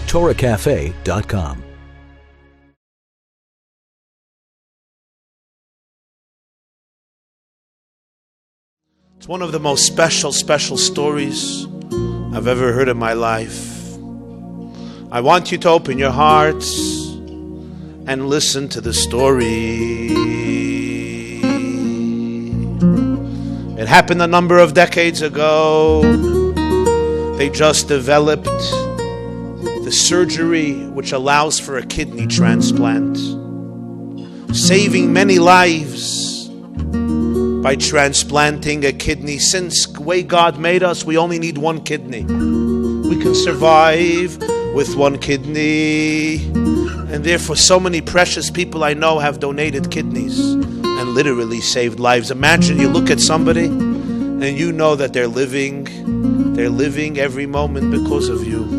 TorahCafe.com. It's one of the most special stories I've ever heard in my life. I want you to open your hearts and listen to the story. It happened a number of decades ago. They just developed the surgery which allows for a kidney transplant, saving many lives by transplanting a kidney. Since the way God made us, we only need one kidney. We can survive with one kidney, and therefore so many precious people I know have donated kidneys and literally saved lives. Imagine you look at somebody and you know that they're living every moment because of you.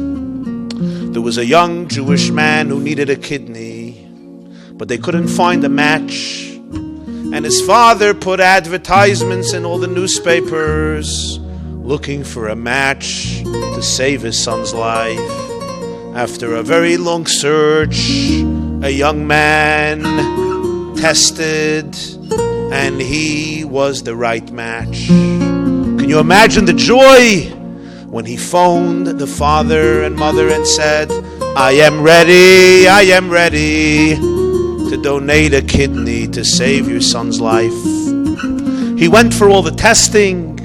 There was a young Jewish man who needed a kidney, but they couldn't find a match. And his father put advertisements in all the newspapers looking for a match to save his son's life. After a very long search, a young man tested, and he was the right match. Can you imagine the joy when he phoned the father and mother and said, I am ready to donate a kidney to save your son's life. He went for all the testing.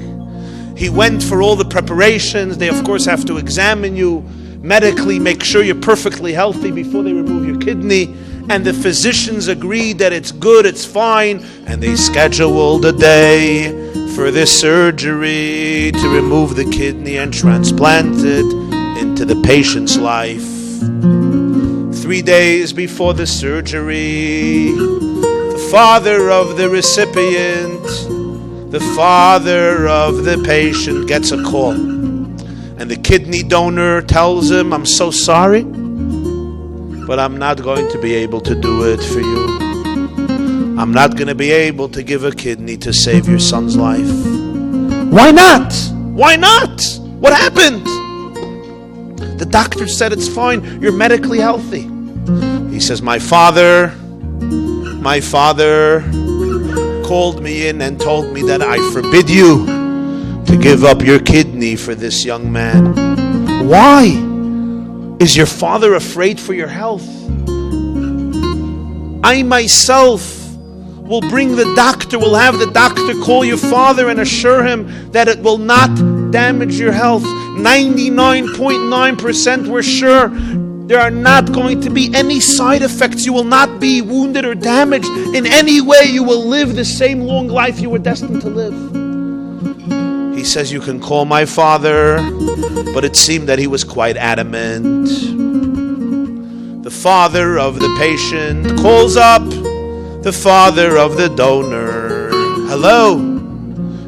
He went for all the preparations. They of course have to examine you medically, make sure you're perfectly healthy before they remove your kidney. And the physicians agreed that it's good, it's fine, and they scheduled a day for this surgery to remove the kidney and transplant it into the patient's life. 3 days before the surgery, the father of the recipient, the father of the patient gets a call. And the kidney donor tells him, I'm so sorry, but I'm not going to be able to do it for you. I'm not going to be able to give a kidney to save your son's life. Why not? Why not? What happened? The doctor said it's fine. You're medically healthy. He says, my father called me in and told me that I forbid you to give up your kidney for this young man. Why? Is your father afraid for your health? I myself will bring the doctor, will have the doctor call your father and assure him that it will not damage your health. 99.9% we're sure there are not going to be any side effects. You will not be wounded or damaged in any way. You will live the same long life you were destined to live. He says, you can call my father, but it seemed that he was quite adamant. The father of the patient calls up the father of the donor. Hello,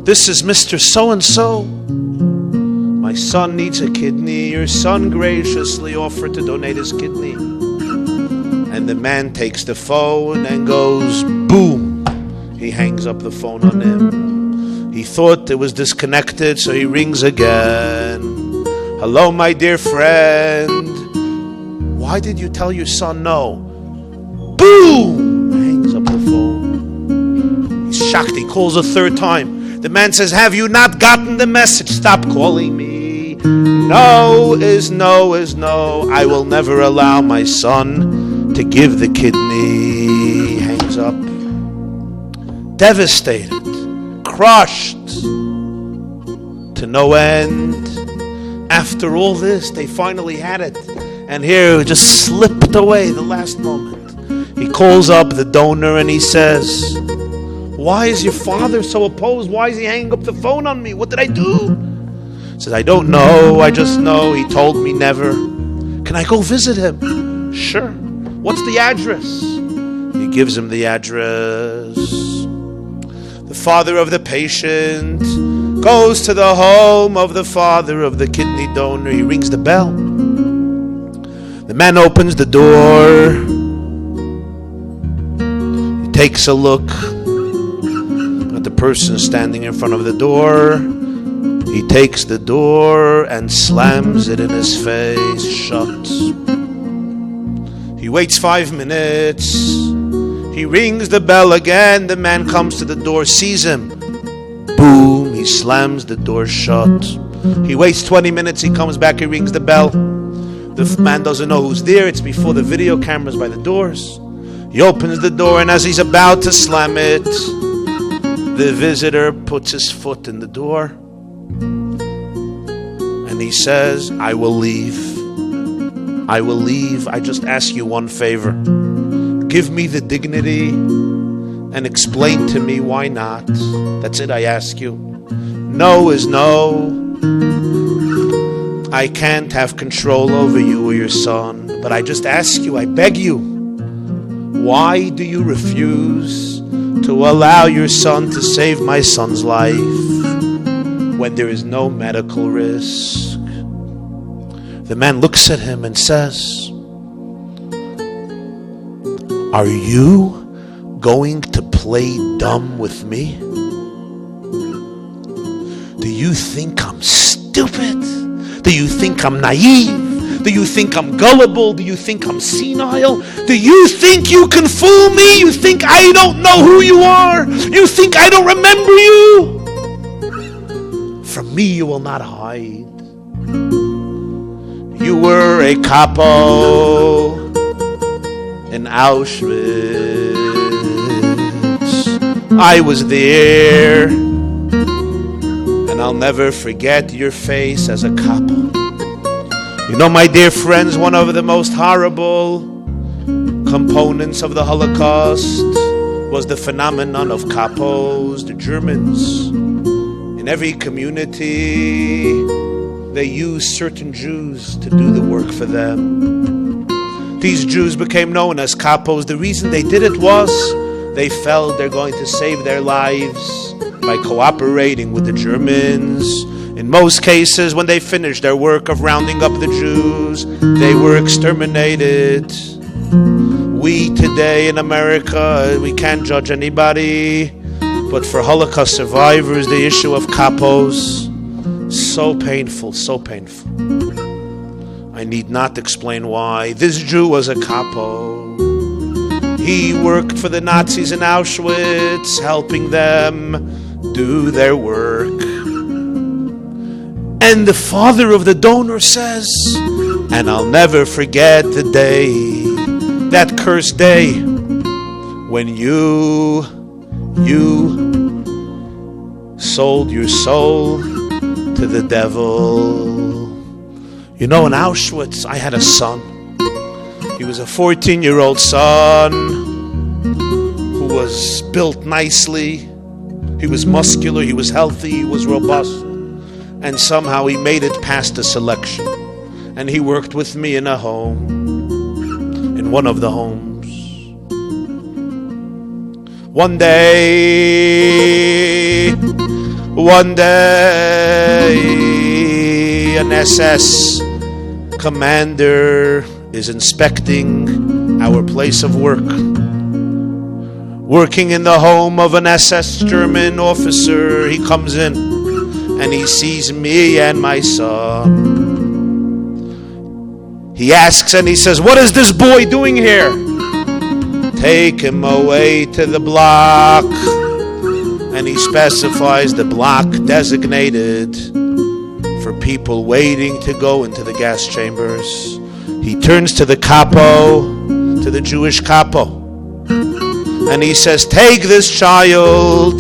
this is Mr. So-and-so. My son needs a kidney. Your son graciously offered to donate his kidney. And the man takes the phone and goes, boom. He hangs up the phone on him. He thought it was disconnected, so he rings again. Hello, my dear friend. Why did you tell your son no? Boom! Hangs up the phone. He's shocked. He calls a third time. The man says, have you not gotten the message? Stop calling me. No is no is no. I will never allow my son to give the kidney. Hangs up. Devastated. Crushed to no end. After all this, they finally had it. And here it just slipped away the last moment. He calls up the donor and he says, why is your father so opposed? Why is he hanging up the phone on me? What did I do? He says, I don't know. I just know he told me never. Can I go visit him? Sure. What's the address? He gives him the address. The father of the patient goes to the home of the father of the kidney donor. He rings the bell. The man opens the door. He takes a look at the person standing in front of the door. He takes the door and slams it in his face shut. He waits 5 minutes. He rings the bell again. The man comes to the door, sees him. Boom, he slams the door shut. He waits 20 minutes. He comes back, he rings the bell. The man doesn't know who's there. It's before the video cameras by the doors. He opens the door, and as he's about to slam it, the visitor puts his foot in the door. And he says, I will leave. I will leave. I just ask you one favor. Give me the dignity and explain to me why not. That's it, I ask you. No is no. I can't have control over you or your son, but I just ask you, I beg you, why do you refuse to allow your son to save my son's life when there is no medical risk? The man looks at him and says, are you going to play dumb with me? Do you think I'm stupid? Do you think I'm naive? Do you think I'm gullible? Do you think I'm senile? Do you think you can fool me? You think I don't know who you are? You think I don't remember you? From me you will not hide. You were a capo in Auschwitz. I was there, and I'll never forget your face as a capo. You know, my dear friends, one of the most horrible components of the Holocaust was the phenomenon of capos, the Germans. In every community, they used certain Jews to do the work for them. These Jews became known as capos. The reason they did it was they felt they're going to save their lives by cooperating with the Germans. In most cases, when they finished their work of rounding up the Jews, they were exterminated. We today in America, we can't judge anybody, but for Holocaust survivors, the issue of capos, so painful, so painful. I need not explain why. This Jew was a capo. He worked for the Nazis in Auschwitz, helping them do their work. And the father of the donor says, and I'll never forget the day, that cursed day, when you sold your soul to the devil. You know, in Auschwitz, I had a son. He was a 14-year-old son who was built nicely. He was muscular, he was healthy, he was robust. And somehow he made it past the selection. And he worked with me in a home, in one of the homes. One day, an SS commander is inspecting our place of work. Working in the home of an SS German officer, he comes in and he sees me and my son. He asks and he says, what is this boy doing here? Take him away to the block. And he specifies the block designated for people waiting to go into the gas chambers. He turns to the capo, to the Jewish capo, and he says, take this child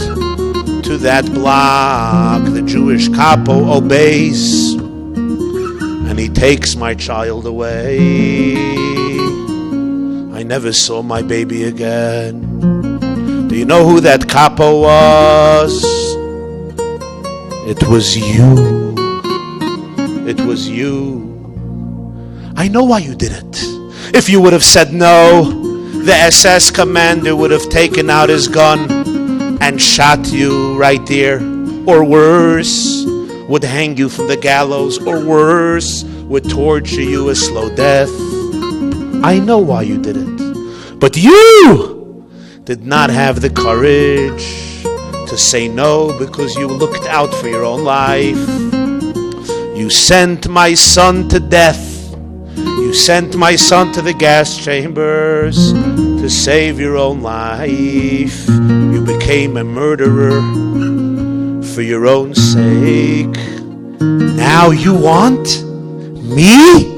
to that block. The Jewish capo obeys, and he takes my child away. I never saw my baby again. Do you know who that capo was? It was you. It was you. I know why you did it. If you would have said no, the SS commander would have taken out his gun and shot you right there. Or worse, would hang you from the gallows. Or worse, would torture you a slow death. I know why you did it. But you did not have the courage to say no because you looked out for your own life. You sent my son to death. You sent my son to the gas chambers to save your own life. You became a murderer for your own sake. Now you want me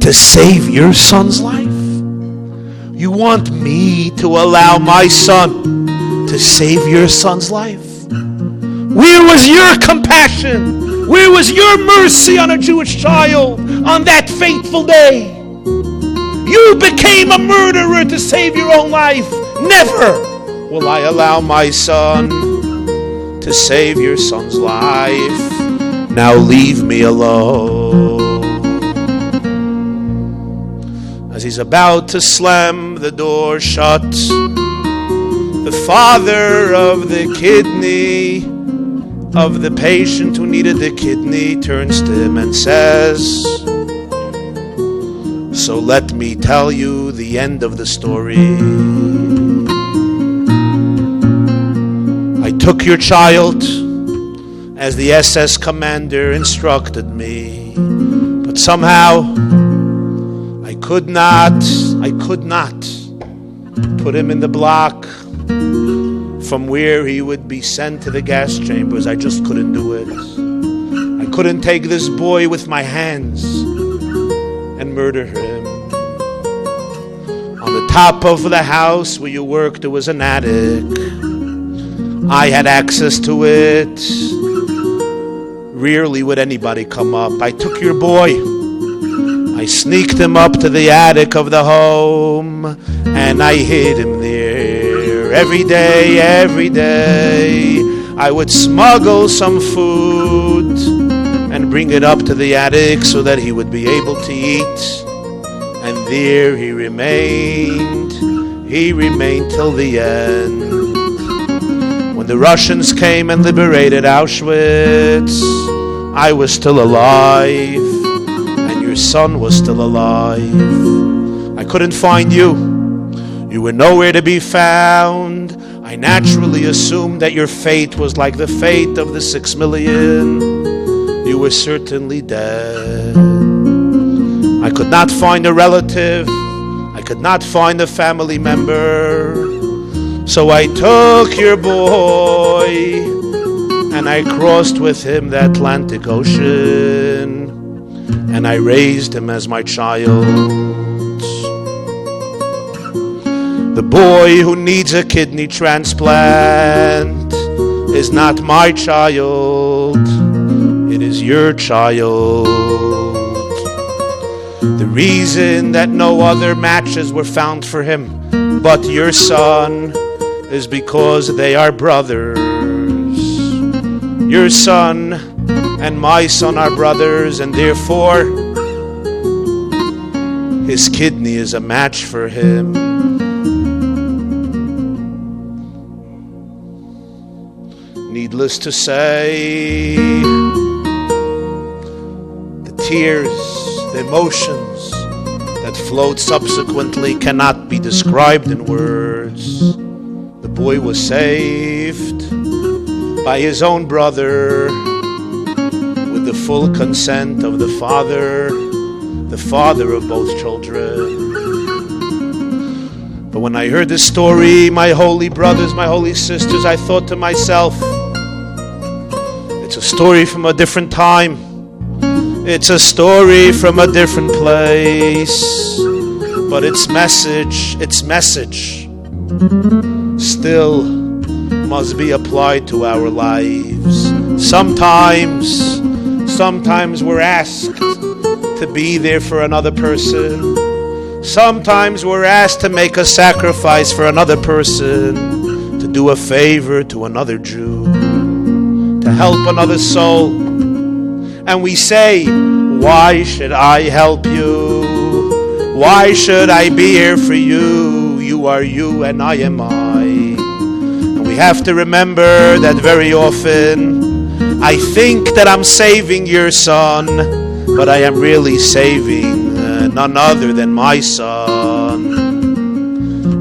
to save your son's life? You want me to allow my son to save your son's life? Where was your compassion? Where was your mercy on a Jewish child on that fateful day? You became a murderer to save your own life. Never will I allow my son to save your son's life. Now leave me alone. As he's about to slam the door shut, the father of the kidney, of the patient who needed the kidney, turns to him and says, so let me tell you the end of the story. I took your child as the SS commander instructed me, but somehow I could not put him in the block from where he would be sent to the gas chambers. I just couldn't do it. I couldn't take this boy with my hands and murder him. On the top of the house where you worked, there was an attic. I had access to it. Rarely would anybody come up. I took your boy. I sneaked him up to the attic of the home, and I hid him there. Every day, I would smuggle some food and bring it up to the attic so that he would be able to eat. And there he remained till the end. When the Russians came and liberated Auschwitz, I was still alive, and your son was still alive. I couldn't find you. You were nowhere to be found. I naturally assumed that your fate was like the fate of the 6 million. You were certainly dead. I could not find a relative. I could not find a family member. So I took your boy and I crossed with him the Atlantic Ocean, and I raised him as my child. The boy who needs a kidney transplant is not my child, it is your child. The reason that no other matches were found for him but your son is because they are brothers. Your son and my son are brothers, and therefore his kidney is a match for him. Needless to say, the tears, the emotions that flowed subsequently cannot be described in words. The boy was saved by his own brother with the full consent of the father of both children. But when I heard this story, my holy brothers, my holy sisters, I thought to myself, it's a story from a different time. It's a story from a different place. But its message still must be applied to our lives. Sometimes we're asked to be there for another person. Sometimes we're asked to make a sacrifice for another person, to do a favor to another Jew, to help another soul. And we say, why should I help you? Why should I be here for you? You are you and I am I. And we have to remember that very often I think that I'm saving your son, but I am really saving none other than my son.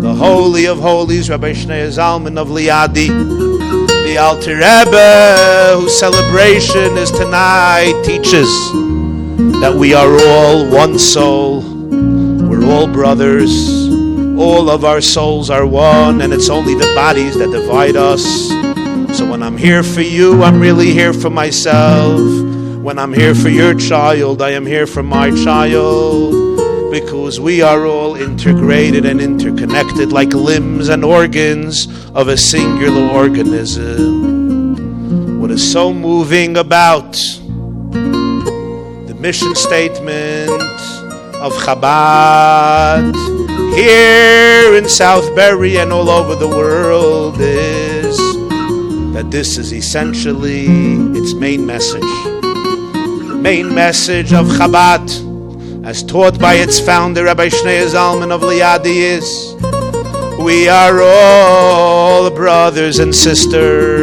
The the Holy of Holies, Rabbi Shneur Zalman of Liadi, the Alter Rebbe, whose celebration is tonight, teaches that we are all one soul. We're all brothers. All of our souls are one, and it's only the bodies that divide us. So when I'm here for you, I'm really here for myself. When I'm here for your child, I am here for my child. Because we are all integrated and interconnected like limbs and organs of a singular organism. What is so moving about the mission statement of Chabad here in Southbury and all over the world is that this is essentially its main message. The main message of Chabad, as taught by its founder, Rabbi Shneur Zalman of Liadi, is we are all brothers and sisters.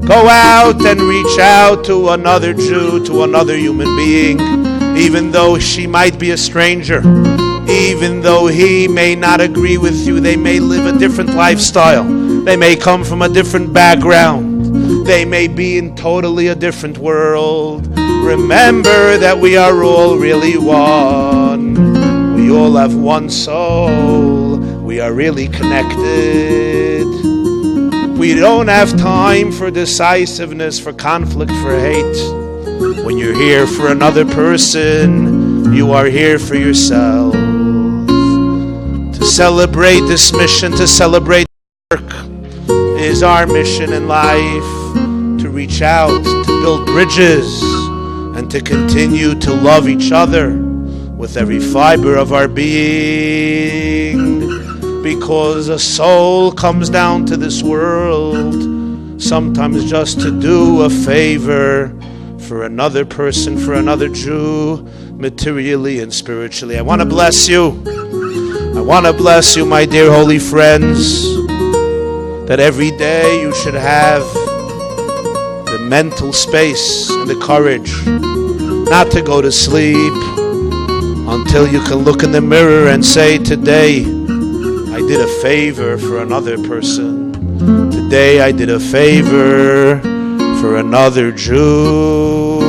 Go out and reach out to another Jew, to another human being, even though she might be a stranger, even though he may not agree with you. They may live a different lifestyle. They may come from a different background. They may be in totally a different world. Remember that we are all really one. We all have one soul. We are really connected. We don't have time for decisiveness, for conflict, for hate. When you're here for another person, you are here for yourself. To celebrate this mission, to celebrate work, is our mission in life. To reach out, to build bridges, and to continue to love each other with every fiber of our being. Because a soul comes down to this world sometimes just to do a favor for another person, for another Jew, materially and spiritually. I want to bless you. I want to bless you, my dear holy friends, that every day you should have the mental space and the courage not to go to sleep until you can look in the mirror and say, today I did a favor for another person. Today I did a favor for another Jew.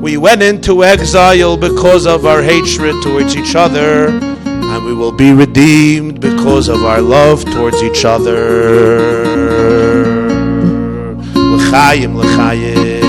We went into exile because of our hatred towards each other, and we will be redeemed because of our love towards each other. L'chaim, l'chaim.